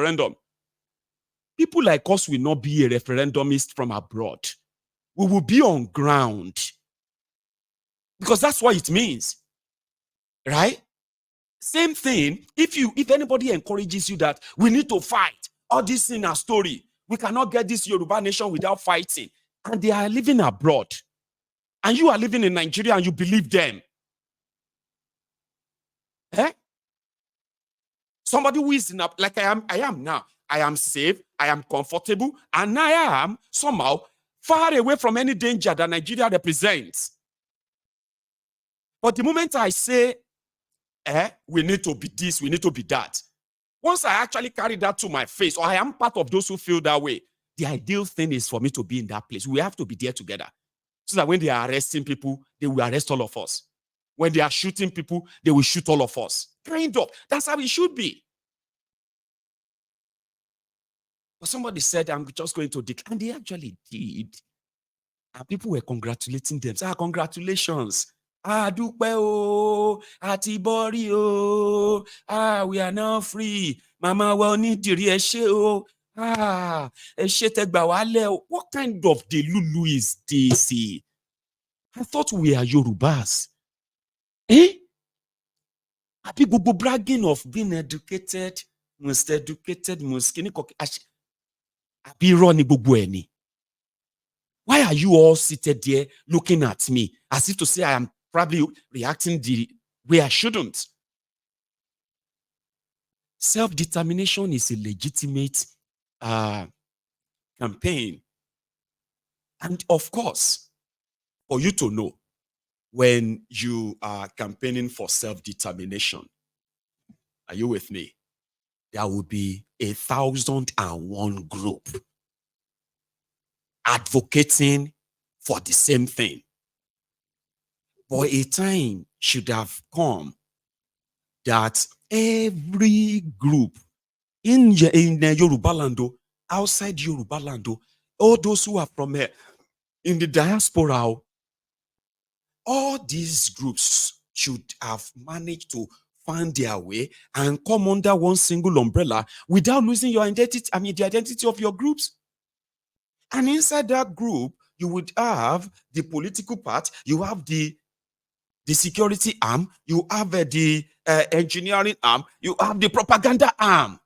referendum. People like us will not be a referendumist from abroad. We will be on ground. Because that's what it means. Right? Same thing, if anybody encourages you that we need to fight, all this in our story, we cannot get this Yoruba nation without fighting, and they are living abroad, and you are living in Nigeria and you believe them. Somebody who is like I am now. I am safe, I am comfortable, and I am somehow far away from any danger that Nigeria represents. But the moment I say, we need to be this, we need to be that, once I actually carry that to my face, or I am part of those who feel that way, the ideal thing is for me to be in that place. We have to be there together. So that when they are arresting people, they will arrest all of us. When they are shooting people, they will shoot all of us. Kind of. That's how it should be. But somebody said, I'm just going to declare. And they actually did. And people were congratulating them. So, congratulations. Dupe o, Atibori o. We are now free. Mama wa Onitiri eshe o. Eshe tegba wale o. What kind of delulu is this? I thought we are Yorubas. People bragging of being educated, most skinny cocky. Why are you all seated there looking at me as if to say I am probably reacting the way I shouldn't? Self-determination is a legitimate campaign. And of course, for you to know, when you are campaigning for self-determination, are you with me? There will be 1,001 group advocating for the same thing. But a time should have come that every group in Yoruba land, outside Yoruba land, all those who are from in the diaspora, all these groups should have managed to find their way and come under one single umbrella without losing your identity, the identity of your groups. And inside that group, you would have the political part, you have the security arm, you have the engineering arm, you have the propaganda arm.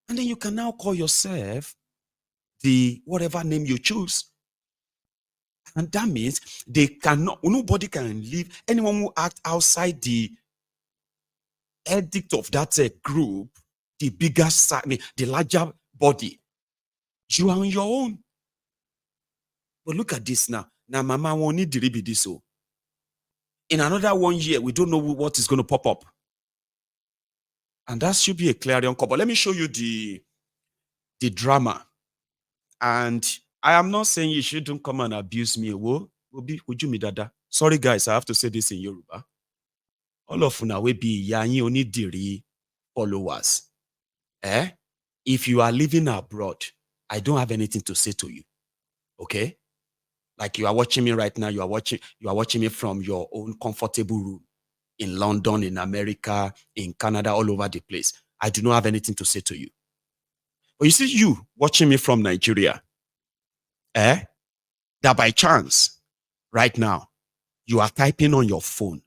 And then you can now call yourself the whatever name you choose. And that means nobody can leave. Anyone who acts outside the edict of that group, the bigger, the larger body, you are on your own. But look at this now. Now, Mama Onitiri be this. So, in another 1 year, we don't know what is going to pop up. And that should be a clarion call. But let me show you the drama. And I am not saying you shouldn't come and abuse me. Would you me dada? Sorry, guys, I have to say this in Yoruba. All of una will be Yanyi Onitiri followers. If you are living abroad, I don't have anything to say to you. Okay? Like you are watching me right now, you are watching me from your own comfortable room in London, in America, in Canada, all over the place. I do not have anything to say to you. But you see, you watching me from Nigeria, that by chance, right now, you are typing on your phone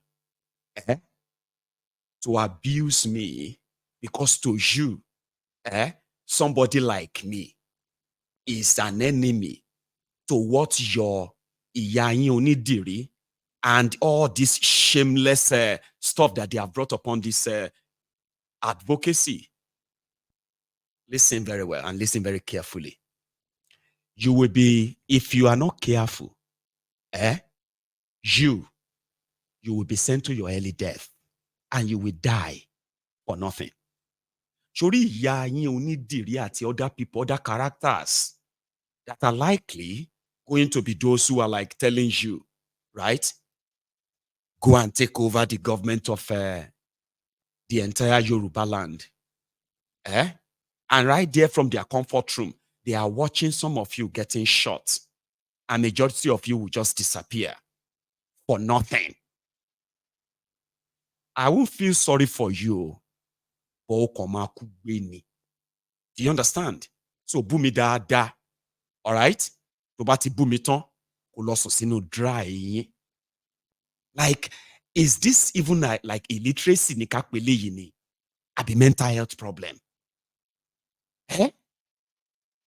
to abuse me, because to you, somebody like me is an enemy to what your Iyayin Onitiri and all this shameless stuff that they have brought upon this advocacy. Listen very well and listen very carefully. You will be, if you are not careful, you will be sent to your early death and you will die for nothing. Surely Iyayin Onitiri àti other people, other characters that are likely going to be those who are like telling you, right? Go and take over the government of the entire Yoruba land. And right there from their comfort room, they are watching some of you getting shot. And majority of you will just disappear for nothing. I won't feel sorry for you, Do you understand? So bumi da. All right? To bati bumi ton ko lo sino dry. Like, is this even like illiteracy ni kakpele yini? Abi mental health problem?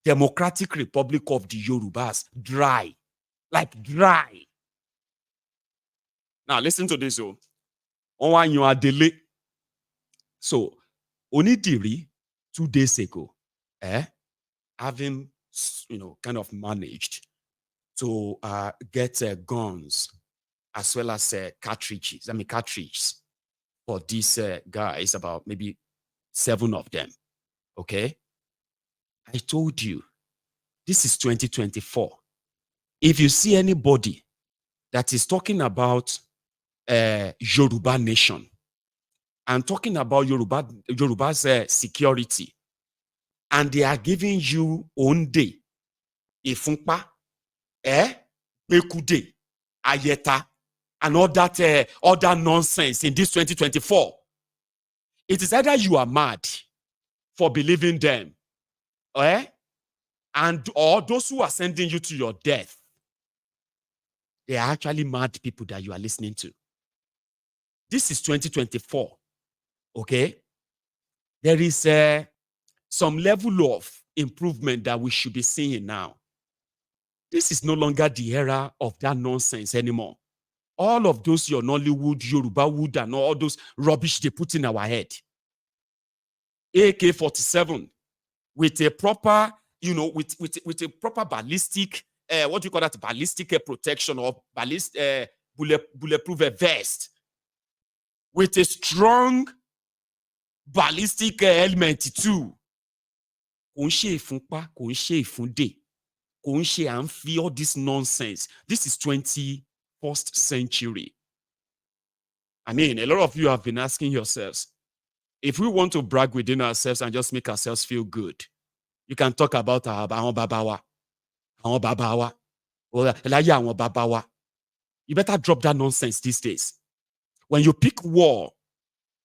Democratic Republic of the Yorubas, dry. Like dry. Now listen to this. So Onitiri 2 days ago, having kind of managed to get guns as well as cartridges for these guys, about maybe 7 of them. Okay, I told you, this is 2024. If you see anybody that is talking about Yoruba nation and talking about Yoruba's security, and they are giving you Onde, Ifunpa, Bekude, Ayeta, and all that other nonsense in this 2024, it is either you are mad for believing them, or those who are sending you to your death, they are actually mad people that you are listening to. This is 2024. Okay? There is some level of improvement that we should be seeing now. This is no longer the era of that nonsense anymore. All of those your Nollywood, Yoruba wood, and all those rubbish they put in our head. AK-47 with a proper, with a proper ballistic, what do you call that? Ballistic protection, or bulletproof vest, with a strong ballistic element too. All this nonsense. This is 21st century. I mean, a lot of you have been asking yourselves, if we want to brag within ourselves and just make ourselves feel good, you can talk about our babawa. You better drop that nonsense these days. When you pick war,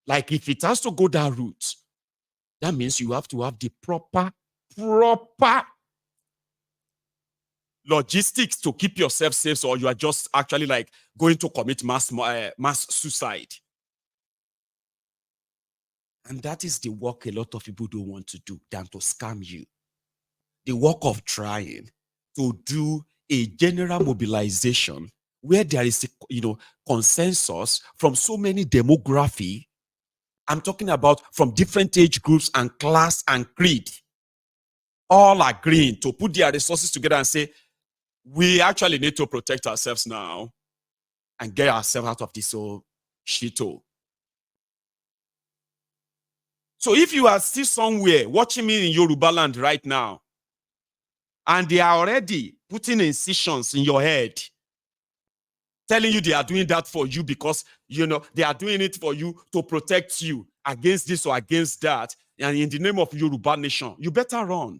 like if it has to go that route, that means you have to have the proper logistics to keep yourself safe, or you are just actually like going to commit mass suicide. And that is the work a lot of people don't want to do than to scam you. The work of trying to do a general mobilization where there is consensus from so many demography. I'm talking about from different age groups and class and creed, all agreeing to put their resources together and say, we actually need to protect ourselves now and get ourselves out of this whole shithole. So if you are still somewhere watching me in Yoruba land right now, and they are already putting incisions in your head, telling you they are doing that for you because, they are doing it for you to protect you against this or against that, and in the name of Yoruba nation, you better run.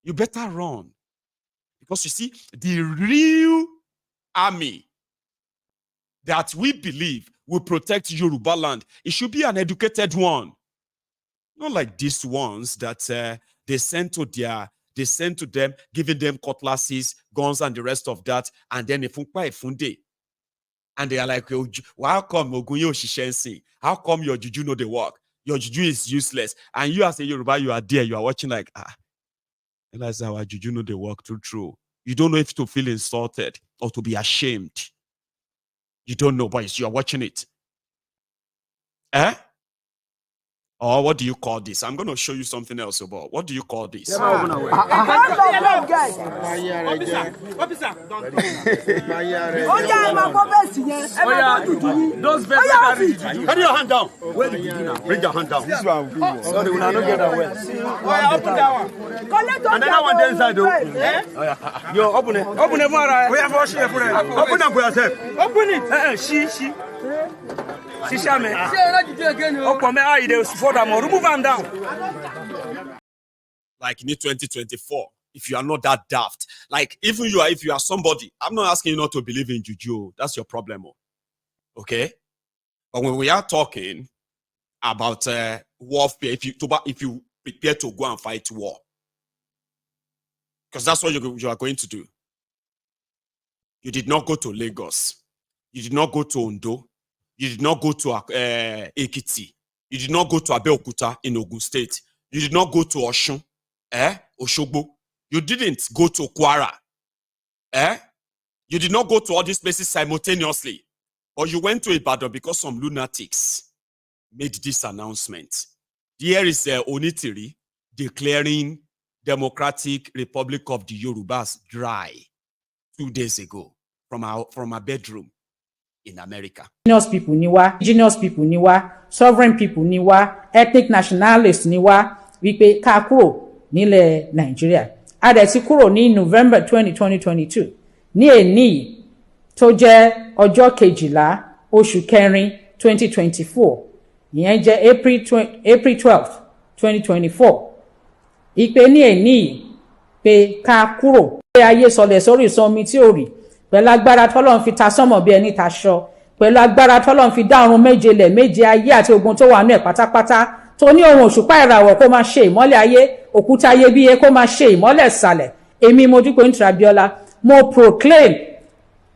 You better run. Because you see, the real army that we believe will protect Yoruba land, it should be an educated one. Not like these ones that they send to them, giving them cutlasses, guns, and the rest of that, and then and they are like, how come how come your juju know the work? Your juju is useless. And you as a Yoruba, you are there, you are watching like, realize how juju know the work true. You don't know if to feel insulted or to be ashamed. You don't know, but you are watching it. Or what do you call this? I'm going to show you something else about. What do you call this? Those Put your hand down. Bring your hand down. This one. Sorry, we are not get away. Another one there inside though. Yo, open it. Open it, Mara. We have wash here for them. Open them for yourself. Open it. She. Remove them down. Like in 2024, if you are not that daft, like if you are somebody, I'm not asking you not to believe in juju. That's your problem. Okay? But when we are talking about warfare if you prepare to go and fight war. Because that's what you are going to do. You did not go to Lagos. You did not go to Ondo. You did not go to Ekiti. You did not go to Abeokuta in Ogun State. You did not go to Oshun, Oshogbo. You didn't go to Kwara. You did not go to all these places simultaneously. Or you went to Ibadan because some lunatics made this announcement. Here is Onitiri declaring Democratic Republic of the Yorubas dry 2 days ago from our bedroom in America. Indigenous people ni wá, sovereign people ni wá, ethnic nationalists ni wá, wípé ká kúrò nílẹ̀ Nàìjíríà. A dẹ̀ ti kúrò ní November 2022. Ní èní tó jẹ́ ọjọ́ 12 oṣù kẹrin 2024. Ìyẹn jẹ́ April 12th 2024. Ìpè ní èní pé ká kúrò. Pé ayé sọlẹ̀ sórí ìsọmi tí ò rí. Pẹ̀lú agbára t'Ọlọ́run fi ta sánmọ̀ bí ẹni taṣọ. Pẹ̀lú agbára t'Ọlọ́run fi dá ọ̀run méje lẹ̀ méje ayé àti ogun tó wà nú ẹ̀ pátápátá. Tó ní ohun òṣùpá ìràwọ̀ kó máa ṣe ìmọ́lẹ̀ ayé, òkúta iyebíye kó máa ṣe ìmọ́lẹ̀ ìsàlẹ̀. Èmi Modupe Onitiri mo proclaim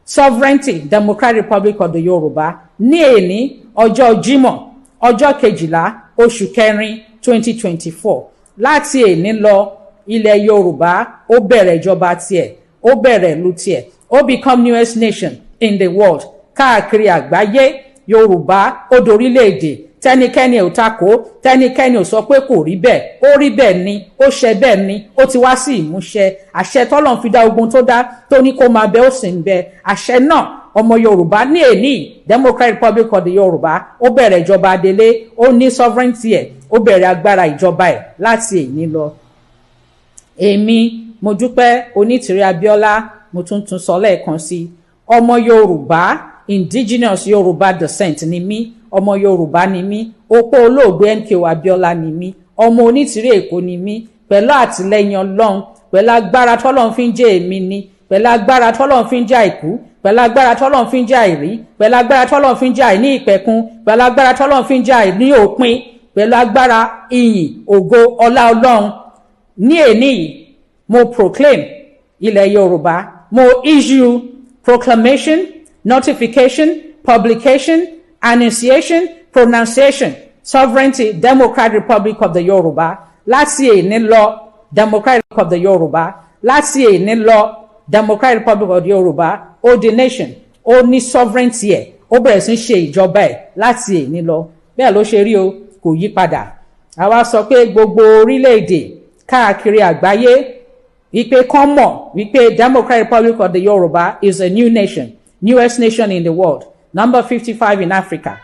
sovereignty Democratic Republic of the Yoruba ní èní ọjọ́ Jímọ̀ ọjọ́ 12 oṣù kẹrin 2024. Láti èní lọ ilẹ̀ Yorùbá ó bẹ̀rẹ̀ ìjọba tiẹ̀, ó bẹ̀rẹ̀ ìlú tiẹ̀, ó become newest nation in the world. Káàkiri àgbáyé Yorùbá ó dorílẹ̀-èdè, tẹ́nikẹ́ni ò takò, tẹ́nikẹ́ni ò sọ pé kò rí bẹ́ẹ̀, ó rí bẹ́ẹ̀ ni, ó ṣe bẹ́ẹ̀ ni, ó ti wá sí ìmúṣẹ. Àṣẹ t'Ọlọ́run fi dá ogun tó dá tó ní kó máa bẹ ó sì ń bẹ. Àṣẹ náà ọmọ Yorùbá ní èní Democratic Republic of the Yorùbá ó bẹ̀rẹ̀ ìjọba adélé, ó ní sovereignty ẹ̀, ó bẹ̀rẹ̀ agbára ìjọba ẹ̀ láti èní lọ. Èmi Modupe Onitiri Abiola mo tún sọ lẹ́ẹ̀kan sí ọmọ Yorùbá, indigenous Yoruba descent ni mí, ọmọ Yorùbá ni mí, opó olóògbé MKO Abiola ni mí, ọmọ Onítìrí Èkó ni mí, pẹ̀lú àtìlẹ́yìn Ọlọ́run, pẹ̀lú agbára t'Ọlọ́run fi ń jẹ́ èmi ni, pẹ̀lú agbára t'Ọlọ́run fi ń jẹ́ àìkú, pẹ̀lú agbára t'Ọlọ́run fi ń jẹ́ àìrí, pẹ̀lú agbára t'Ọlọ́run fi ń jẹ́ àìní ìpẹ̀kun, pẹ̀lú agbára t'Ọlọ́run fi ń jẹ́ àìní òpin, pẹ̀lú agbára ìyìn ògo ọlá Ọlọ́run. Ní èní mo proclaim ilẹ̀ Yorùbá, mo issue proclamation, notification, publication, annunciation, pronunciation, sovereignty Democratic Republic of the Yoruba. Láti èní lọ Democratic Republic of the Yoruba. Láti èní lọ Democratic Republic of the Yoruba. Ó di nation, ó ní sovereignty ẹ̀, ó bẹ̀rẹ̀ sí ṣe ìjọba ẹ̀ láti èní lọ. Bẹ́ẹ̀ ló ṣe rí o, kò yí padà. Àwa sọ pé gbogbo orílẹ̀-èdè káàkiri àgbáyé wípé kán mọ̀ wípé Democratic Republic of the Yoruba is a new nation, newest nation in the world, number 55 in Africa.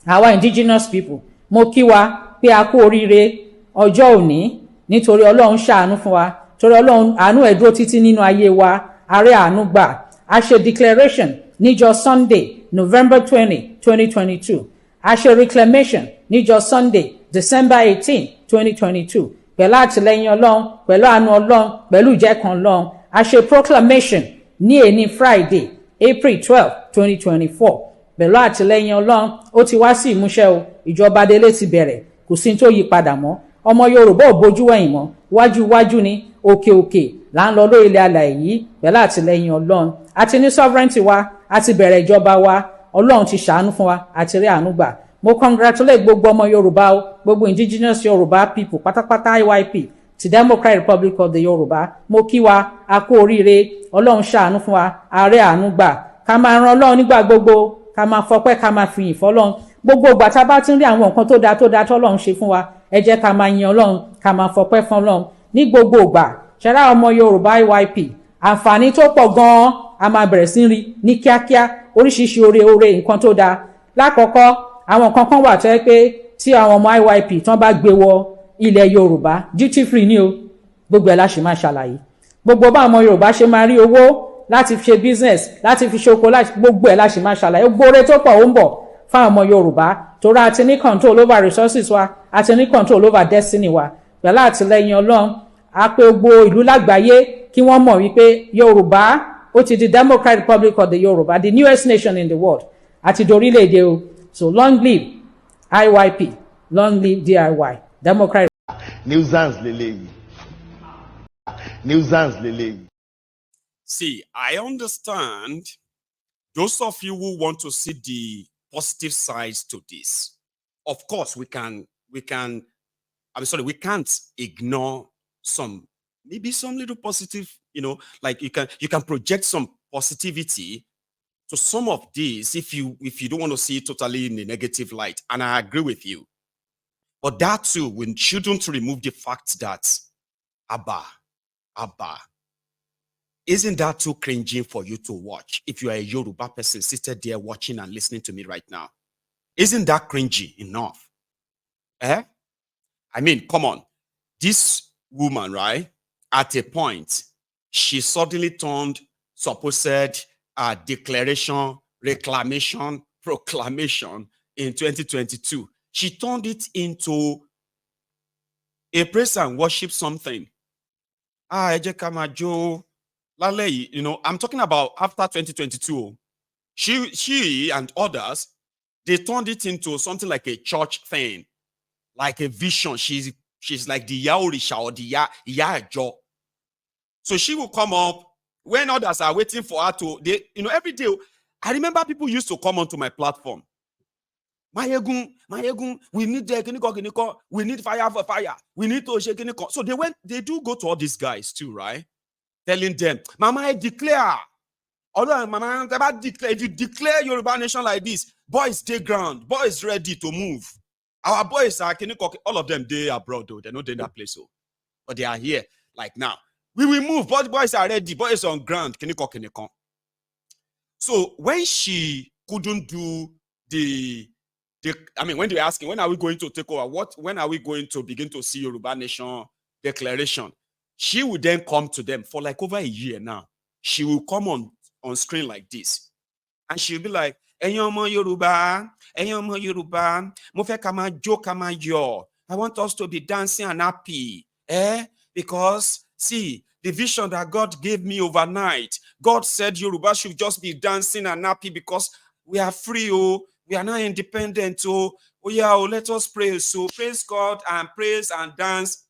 Our indigenous people, mo kí wa pé a kú oríire ọjọ́ òní nítorí Ọlọ́run ṣàánú fún wa, torí Ọlọ́run àánú ẹ̀ dúró títí nínú ayé wa, àárẹ̀ àánú gbà. A ṣe declaration níjọ́ Sunday, November 20, 2022. A ṣe reclamation níjọ́ Sunday, December 18, 2022. Pẹ̀lú àtìlẹ́yìn Ọlọ́run, pẹ̀lú àánú Ọlọ́run, pẹ̀lú ìjẹ́kan Ọlọ́run. A ṣe proclamation ní èní Friday, April 12, 2024. Pẹ̀lú àtìlẹ́yìn Ọlọ́run, ó ti wá sí ìmúṣẹ o, ìjọba adélé ti bẹ̀rẹ̀, kò sí tó yí padà mọ́. Ọmọ Yorùbá ò bójú wẹ̀yìn mọ́, wájú ni, òkè là ń lọ lórí ilẹ̀ alààyè yìí pẹ̀lú àtìlẹ́yìn Ọlọ́run. A ti ní sovereignty wa, a ti bẹ̀rẹ̀ ìjọba wa, Ọlọ́run ti ṣàánú fún wa, àti rí àánú gbà. Mo congratulate gbogbo ọmọ Yorùbá o, gbogbo indigenous Yorùbá people pátápátá IYP ti Democratic Republic of the Yorùbá. Mo kí wa, a kú oríire, Ọlọ́run ṣàánú fún wa, àárẹ̀ àánú gbà. Ká máa ran Ọlọ́run nígbà gbogbo, ká máa fọpẹ́, ká máa fìyìn fọ́lọ́run. Gbogbo ìgbà tá bá ti ń rí àwọn nǹkan tó dáa t'Ọlọ́run ṣe fún wa, ẹ jẹ́ ká máa yin Ọlọ́run, ká máa fọpẹ́ fún Ọlọ́run. Ní gbogbo ìgbà, ṣẹ́rá ọmọ Yorùbá IYP, àǹfààní tó pọ̀ gan-an a máa bẹ̀rẹ̀ sí rí ní kíákíá, oríṣiríṣi oore nǹkan tó dáa. Lákọ̀ọ́kọ́, àwọn kankan wà tó yẹ pé tí àwọn ọmọ IYP tán bá gbé wọ ilẹ̀ Yorùbá, duty free ni o, gbogbo ẹ̀ la ṣe máa ṣàlàyé. Gbogbo bá ọmọ Yorùbá ṣe máa rí owó láti fi ṣe business, láti fi ṣoko, gbogbo ẹ̀ la ṣe máa ṣàlàyé. Gbóore tó pọ̀ ó ń bọ̀ fáwọn ọmọ Yorùbá, torí a ti ní control over resources wa, a ti ní control over destiny wa. Pẹ̀lú àtìlẹ́yìn Ọlọ́run, a pé gbogbo ìlú lágbàáyé kí wọ́n mọ̀ wípé Yorùbá ó ti di Democratic Republic of the Yoruba, the newest nation in the world, àti dorílẹ̀-èdè o. So long live IYP, long live DIY, Democrat. Nuisance lele. Nuisance lele. See, I understand those of you who want to see the positive sides to this. Of course, we can't ignore maybe some little positive, like you can project some positivity to some of these if you don't want to see it totally in a negative light. And I agree with you. But that too, we shouldn't remove the fact that Abba, isn't that too cringing for you to watch if you are a Yoruba person seated there watching and listening to me right now? Isn't that cringy enough? I mean, come on. This woman, right, at a point, she suddenly turned supposed declaration, reclamation, proclamation in 2022. She turned it into a praise and worship something. I'm talking about after 2022. She and others, they turned it into something like a church thing, like a vision. She's like the Yaorisha or the Yajo. So she will come up when others are waiting for her to, every day. I remember people used to come onto my platform. Mayegun, we need the we need fire for fire. We need to shake. So they do go to all these guys too, right? Telling them, Mama, I declare. Although Mama, if you declare Yoruba nation like this, boys stay ground, boys ready to move. Our boys are all of them, they are abroad though. They're not in that place, so but they are here. Like now, we will move, but boys are ready, boys on ground. So when she couldn't do when they were asking, when are we going to take over? When are we going to begin to see Yoruba nation declaration? She would then come to them for like over a year now. She will come on screen like this. And she'll be like, Eyomo Yoruba, mo fe kama jo kama yo. I want us to be dancing and happy. Because, see, the vision that God gave me overnight, God said Yoruba should just be dancing and happy because we are free, we are not independent, let us praise. So praise God and praise and dance.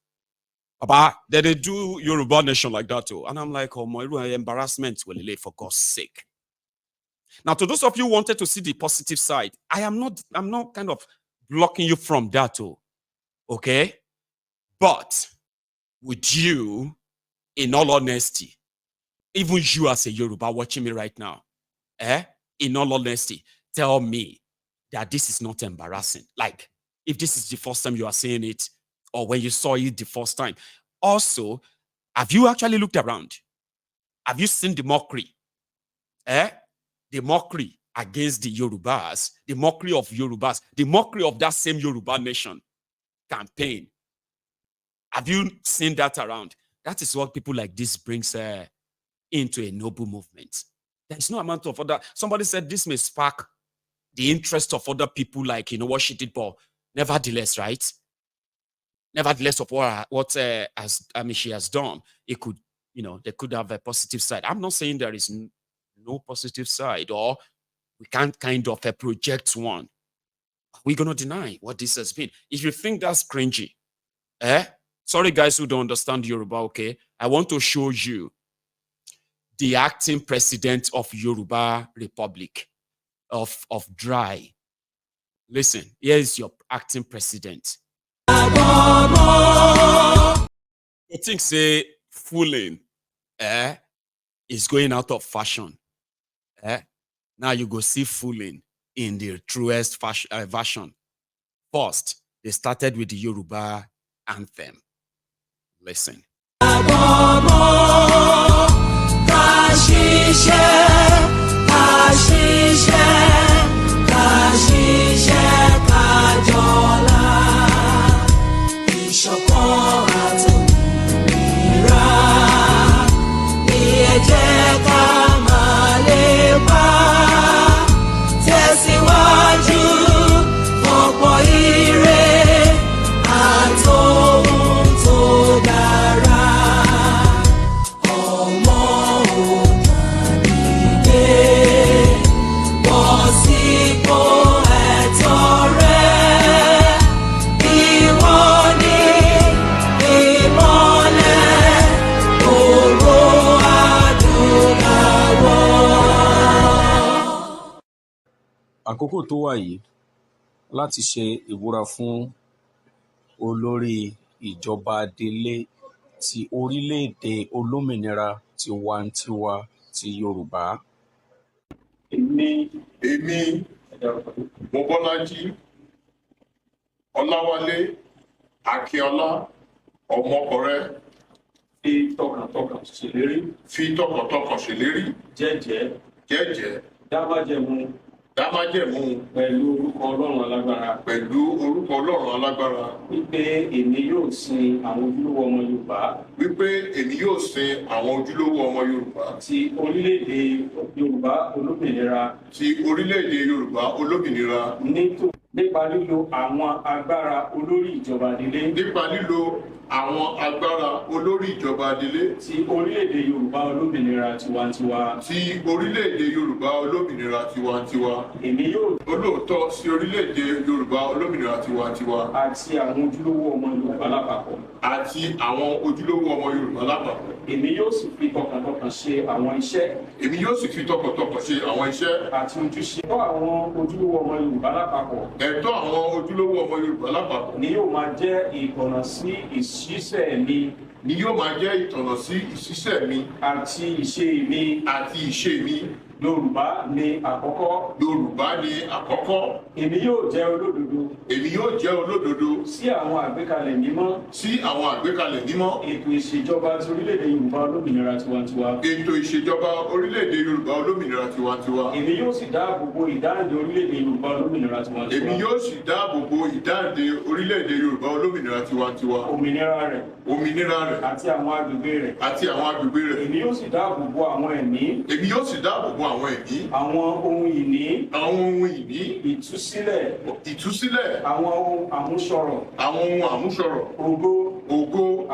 Then they do Yoruba nation like that too. And I'm like, oh my embarrassment will lay for God's sake. Now, to those of you who wanted to see the positive side, I'm not kind of blocking you from that too. Okay? But would you, in all honesty, even you as a Yoruba watching me right now, in all honesty, tell me that this is not embarrassing. Like, if this is the first time you are saying it, or when you saw it the first time. Also, have you actually looked around? Have you seen the mockery? The mockery against the Yorubas, the mockery of Yorubas, the mockery of that same Yoruba nation campaign. Have you seen that around? That is what people like this brings into a noble movement. There is no amount of other. Somebody said this may spark the interest of other people, like what she did, but nevertheless, right? Nevertheless, of what she has done, it could, they could have a positive side. I'm not saying there is no positive side, or we can't kind of project one. We're gonna deny what this has been. If you think that's cringy, sorry guys who don't understand Yoruba, okay? I want to show you the acting president of Yoruba Republic of Dry. Listen, here is your acting president. You think say fooling is going out of fashion. Now you go see fooling in the truest version. First, they started with the Yoruba anthem. Listen. àkókò tó wà yìí láti ṣe ìbúra fún olórí ìjọba adelé ti orílẹ̀-èdè olómìnira tiwantiwa ti Yorùbá. Èmi Mobọ́lájí Ọláwálé Akíọlá Ọmọkọrẹ fi tọkàntọkàn ṣèlérí jẹ́jẹ́ dámájẹ̀mú pẹ̀lú orúkọ Ọlọ́run alágbára wípé èmi yóò sin àwọn ojúlówó ọmọ Yorùbá ti orílẹ̀-èdè Yorùbá olómìnira nípa lílo àwọn agbára olórí ìjọba adélé ti orílẹ̀-èdè Yorùbá olómìnira tiwantiwa èmi yóò olóòótọ́ sí orílẹ̀-èdè Yorùbá olómìnira tiwantiwa àti àwọn ojúlówó ọmọ Yorùbá lápapọ̀ èmi yóò sì fi tọkàntọkàn ṣe àwọn iṣẹ́ àti ojúṣe ẹ̀tọ́ àwọn ojúlówó ọmọ Yorùbá lápapọ̀ ni yóò máa jẹ́ ìtọ̀nà sí ìṣiṣẹ́ mi àti ìṣe mi Yorùbá ni àkọ́kọ́. Èmi yóò jẹ́ olódodo. Sí àwọn àgbékalẹ̀ mímọ́. Ètò ìṣèjọba ti orílẹ̀-èdè Yorùbá olómìnira tiwantiwa. Èmi yóò sì dáàbò bo ìdáǹdè orílẹ̀-èdè Yorùbá olómìnira tiwantiwa. Òmìnira rẹ̀. Àti àwọn agbègbè rẹ̀. Èmi yóò sì dáàbò bo àwọn ẹ̀mí. Àwọn ohun ìní. Ìtúsílẹ̀. Àwọn ohun àmúṣọrọ̀. Ògo.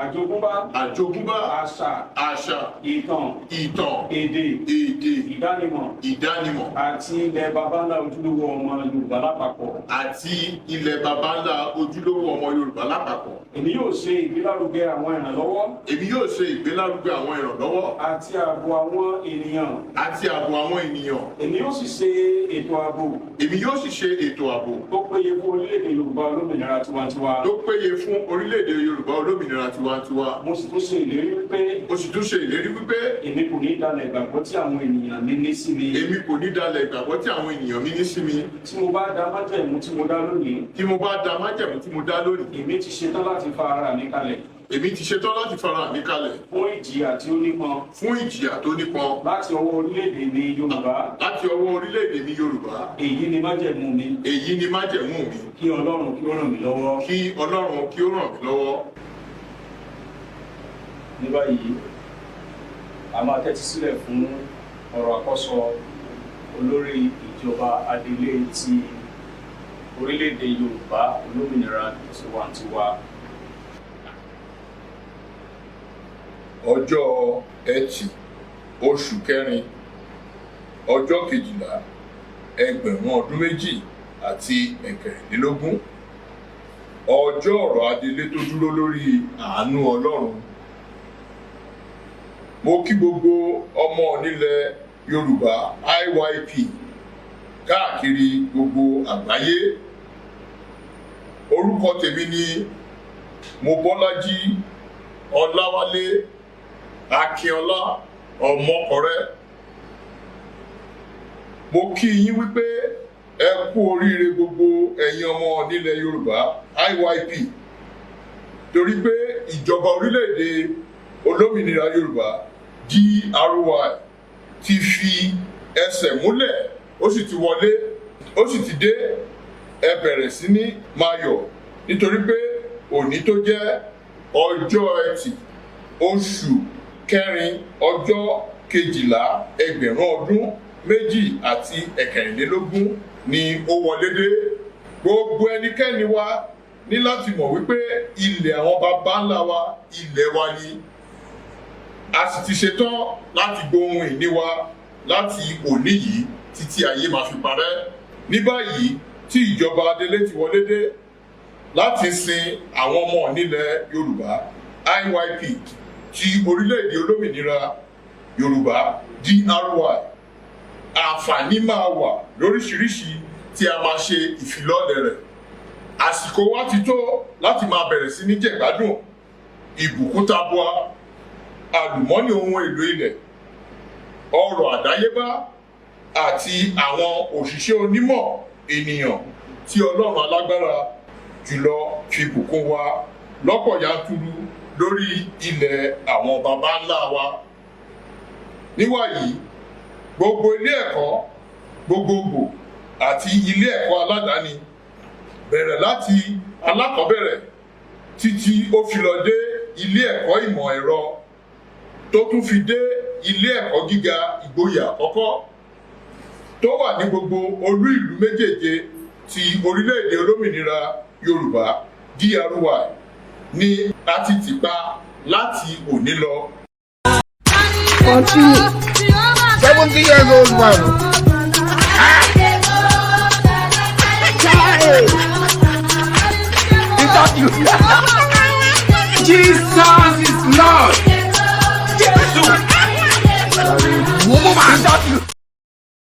Àjogúnbá. Àṣà. Ìtàn. Èdè. Ìdánimọ̀. Àti ilẹ̀ baba ńlá ojúlówó ọmọ Yorùbá lápapọ̀. Èmi yóò ṣe ìgbélárugẹ àwọn ìrànlọ́wọ́. Àti ààbò àwọn ènìyàn. Èmi yóò sì ṣe ètò ààbò. Tó péye fún orílẹ̀-èdè Yorùbá olómìnira tiwantiwa. Mo sì tún ṣe ìlérí wípé. Èmi kò ní dalẹ̀ ìgbàgbọ́ tí àwọn ènìyàn mi ní sí mi. Tí mo bá dá májẹ̀mú tí mo dá lónìí. Èmi ti ṣetán láti fa ara mi kalẹ̀. Fún ìjìyà tí ó nípọn. Láti ọwọ́ orílẹ̀-èdè mi Yorùbá. Èyí ni májẹ̀mú mi. Kí Ọlọ́run kí ó ràn mí lọ́wọ́. Ní báyìí, a máa tẹ́tí sílẹ̀ fún ọ̀rọ̀ àkọ́sọ olórí ìjọba adelé ti orílẹ̀-èdè Yorùbá olómìnira tiwantiwa. Ọjọ́ Ẹtì oṣù kẹrin ọjọ́ 12 ẹgbẹ̀rún ọdún 2023 ọjọ́ ọ̀rọ̀ adelé tó dúró lórí àánú Ọlọ́run. Mo kí gbogbo ọmọ nílẹ̀ Yorùbá IYP káàkiri gbogbo àgbáyé. Orúkọ tèmi ni Mobọ́lájí Ọláwálé Akíọlá Ọmọkọrẹ. Mo kí yín wípé ẹ kú oríire gbogbo ẹ̀yin ọmọ nílẹ̀ Yorùbá IYP torí pé ìjọba orílẹ̀-èdè olómìnira Yorùbá DRY ti fi ẹsẹ̀ múlẹ̀, ó sì ti wọlé, ó sì ti dé. Ẹ bẹ̀rẹ̀ sí ní máa yọ̀ nítorí pé òní tó jẹ́ ọjọ́ Ẹtì oṣù kẹrin ọjọ́ 12 ẹgbẹ̀rún ọdún 2023 ni ó wọlé dé. Gbogbo ẹnikẹ́ni wa ní láti mọ̀ wípé ilẹ̀ àwọn baba ńlá wa ilẹ̀ wa ni. A sì ti ṣetán láti gbóhùn ìní wa láti òní yìí títí ayé máa fi parẹ́. Ní báyìí tí ìjọba adelé ti wọlé dé láti sin àwọn ọmọ nílẹ̀ Yorùbá IYP ti orílẹ̀-èdè olómìnira Yorùbá DRY, àǹfààní máa wà lóríṣiríṣi tí a máa ṣe ìfilọ́lẹ̀ rẹ̀. Àsìkò wa ti tó láti máa bẹ̀rẹ̀ sí ní jẹ̀gbádùn ìbùkún tabua, àlùmọ́nì ohun èlò ilẹ̀, ọrọ̀ àdáyébá àti àwọn òṣìṣẹ́ onímọ̀ ènìyàn tí Ọlọ́run alágbára jùlọ fi bùkún wa lọ́pọ̀ yanturu lórí ilẹ̀ àwọn baba ńlá wa. Níwàyí, gbogbo ilé ẹ̀kọ́ gbogbogbò àti ilé ẹ̀kọ́ aládàáni bẹ̀rẹ̀ láti alákọ̀ọ́bẹ̀rẹ̀ títí ó fi lọ dé ilé ẹ̀kọ́ ìmọ̀ ẹ̀rọ tó tún fi dé ilé ẹ̀kọ́ gíga ìgboyà àkọ́kọ́ tó wà ní gbogbo olú ìlú méjèèje ti orílẹ̀-èdè olómìnira Yorùbá DRY ni a ti tìpa láti òní lọ. Continue. 70 years old man. Is that you? Jesus is Lord. Jesus. Woman, is that you?